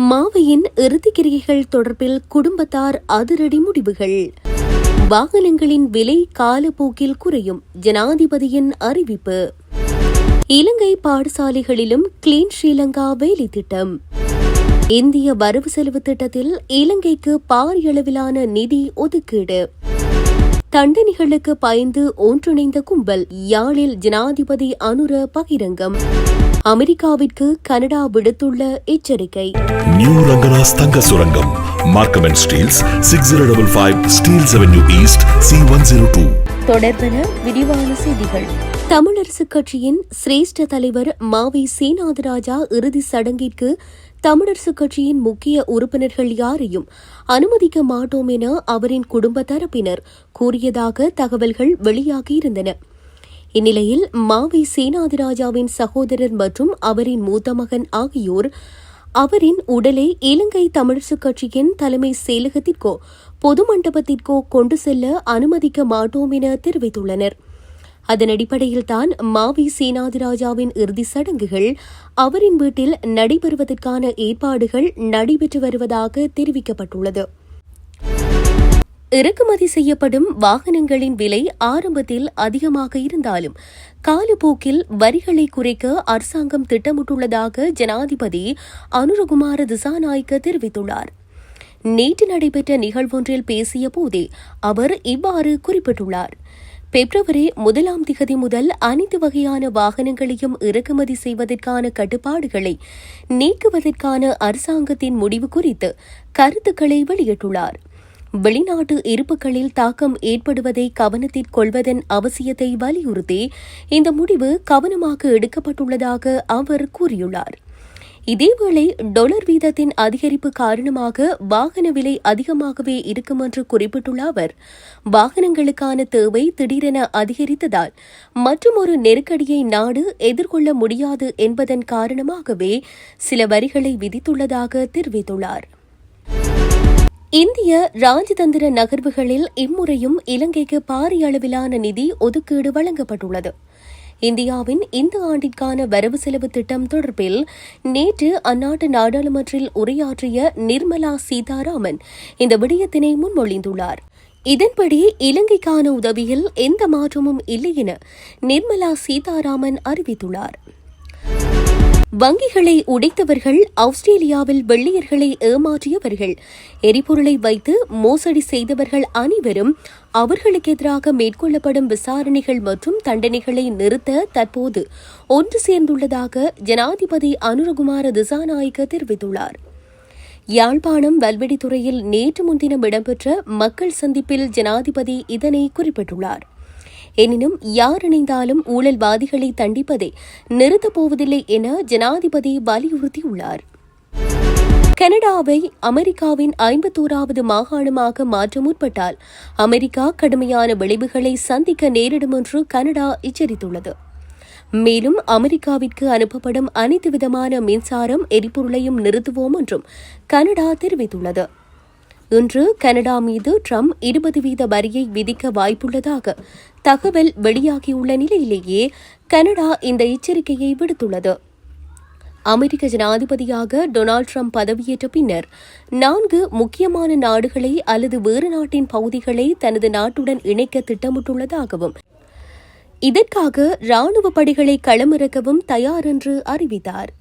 மாவையின் இறுதிக்கிரியைகள் தொடர்பில் குடும்பத்தார் அதிரடி முடிவுகள். வாகனங்களின் விலை காலப்போக்கில் குறையும், ஜனாதிபதியின் அறிவிப்பு. இலங்கை பாடசாலைகளிலும் கிளீன் ஸ்ரீலங்கா வேலை திட்டம். இந்திய வரவு செலவு திட்டத்தில் இலங்கைக்கு பாரியளவிலான நிதி ஒதுக்கீடு. தண்டனைகளுக்கு பயந்து ஒன்றிணைந்த கும்பல், யாழில் ஜனாதிபதி அனுர பகிரங்கம். அமெரிக்காவிற்கு கனடா விடுத்துள்ள எச்சரிக்கை. நியூ ரங்கராஸ் தங்க சுரங்கம், Markham and Steeles, 6055 Steeles Avenue East, C102. தொடர்பென விரிவான செய்திகள். தமிழரசுக் கட்சியின் சிரேஷ்ட தலைவர் மாவை சேனாதிராஜா இறுதி சடங்கிற்கு தமிழரசுக் கட்சியின் முக்கிய உறுப்பினர்கள் யாரையும் அனுமதிக்க மாட்டோம் என அவரின் குடும்ப தரப்பினர் கூறியதாக தகவல்கள் வெளியாகியிருந்தன. இந்நிலையில் மாவை சேனாதிராஜாவின் சகோதரர் மற்றும் அவரின் மூத்த மகன் ஆகியோர் அவரின் உடலை இலங்கை தமிழரசுக் கட்சியின் தலைமை செயலகத்திற்கோ பொது மண்டபத்திற்கோ கொண்டு செல்ல அனுமதிக்க மாட்டோம் என தெரிவித்துள்ளனர். அதன் அடிப்படையில்தான் மாவி சேனாதிராஜாவின் இறுதி சடங்குகள் அவரின் வீட்டில் நடைபெறுவதற்கான ஏற்பாடுகள் நடைபெற்று வருவதாக தெரிவிக்கப்பட்டுள்ளது. இறக்குமதி செய்யப்படும் வாகனங்களின் விலை ஆரம்பத்தில் அதிகமாக இருந்தாலும் காலப்போக்கில் வரிகளை குறைக்க அரசாங்கம் திட்டமிட்டுள்ளதாக ஜனாதிபதி அனுரகுமார திசாநாயக்க தெரிவித்துள்ளார். நேற்று நடைபெற்ற நிகழ்வொன்றில் பேசிய போதே அவர் இவ்வாறு குறிப்பிட்டுள்ளார். பிப்ரவரி 1 முதல் அனைத்து வகையான வாகனங்களையும் இறக்குமதி செய்வதற்கான கட்டுப்பாடுகளை நீக்குவதற்கான அரசாங்கத்தின் முடிவு குறித்து கருத்துக்களை வெளியிட்டுள்ளார். வெளிநாட்டு இருப்புகளில் தாக்கம் ஏற்படுவதை கவனத்தில் கொள்வதன் அவசியத்தை வலியுறுத்தி இந்த முடிவு கவனமாக எடுக்கப்பட்டுள்ளதாக அவர் கூறியுள்ளார். இதேவேளை டொலர் வீதத்தின் அதிகரிப்பு காரணமாக வாகன விலை அதிகமாகவே இருக்கும் என்று குறிப்பிட்டுள்ள அவர், வாகனங்களுக்கான தேவை திடீரென அதிகரித்ததால் மற்றுமொரு நெருக்கடியை நாடு எதிர்கொள்ள முடியாது என்பதன் காரணமாகவே சில வரிகளை விதித்துள்ளதாக தெரிவித்துள்ளார். இந்திய ராஜதந்திர நகர்வுகளில் இம்முறையும் இலங்கைக்கு பாரிய அளவிலான நிதி ஒதுக்கீடு வழங்கப்பட்டுள்ளது. இந்தியாவின் இந்த ஆண்டிற்கான வரவு செலவு திட்டம் தொடர்பில் நேற்று அந்நாட்டு நாடாளுமன்றில் உரையாற்றிய நிர்மலா சீதாராமன் இந்த விடயத்தினை முன்மொழிந்துள்ளார். இதன்படி இலங்கைக்கான உதவியில் எந்த மாற்றமும் இல்லை என நிர்மலா சீதாராமன் அறிவித்துள்ளார். வங்கிகளை உடைத்தவர்கள், ஆஸ்திரேலியாவில் வெள்ளையர்களை ஏமாற்றியவர்கள், எரிபொருளை வைத்து மோசடி செய்தவர்கள் அனைவரும் அவர்களுக்கு எதிராக மேற்கொள்ளப்படும் விசாரணைகள் மற்றும் தண்டனைகளை நிறுத்த தற்போது ஒன்று சேர்ந்துள்ளதாக ஜனாதிபதி அனுரகுமார திசாநாயக்க தெரிவித்துள்ளார். யாழ்ப்பாணம் வல்வெடித்துறையில் நேற்று முன்தினம் இடம்பெற்ற மக்கள் சந்திப்பில் ஜனாதிபதி இதனை குறிப்பிட்டுள்ளார். எனினும் யார் இணைந்தாலும் ஊழல்வாதிகளை தண்டிப்பதை நிறுத்தப் போவதில்லை என ஜனாதிபதி வலியுறுத்தியுள்ளார். கனடாவை அமெரிக்காவின் 51வது மாகாணமாக மாற்ற முற்பட்டால் அமெரிக்கா கடுமையான விளைவுகளை சந்திக்க நேரிடும் என்று கனடா எச்சரித்துள்ளது. மேலும் அமெரிக்காவிற்கு அனுப்பப்படும் அனைத்து விதமான மின்சாரம், எரிபொருளையும் நிறுத்துவோம் என்றும் கனடா தெரிவித்துள்ளது. இன்று கனடா மீது ட்ரம்ப் 20% வரியை விதிக்க வாய்ப்புள்ளதாக தகவல் வெளியாகியுள்ள நிலையிலேயே கனடா இந்த எச்சரிக்கையை விடுத்துள்ளது. அமெரிக்க ஜனாதிபதியாக டொனால்டு ட்ரம்ப் பதவியேற்ற பின்னர் 4 முக்கியமான நாடுகளை அல்லது வேறு நாட்டின் பகுதிகளை தனது நாட்டுடன் இணைக்க திட்டமிட்டுள்ளதாகவும் இதற்காக ராணுவ படைகளை களமிறக்கவும் தயார் என்று அறிவித்தார்.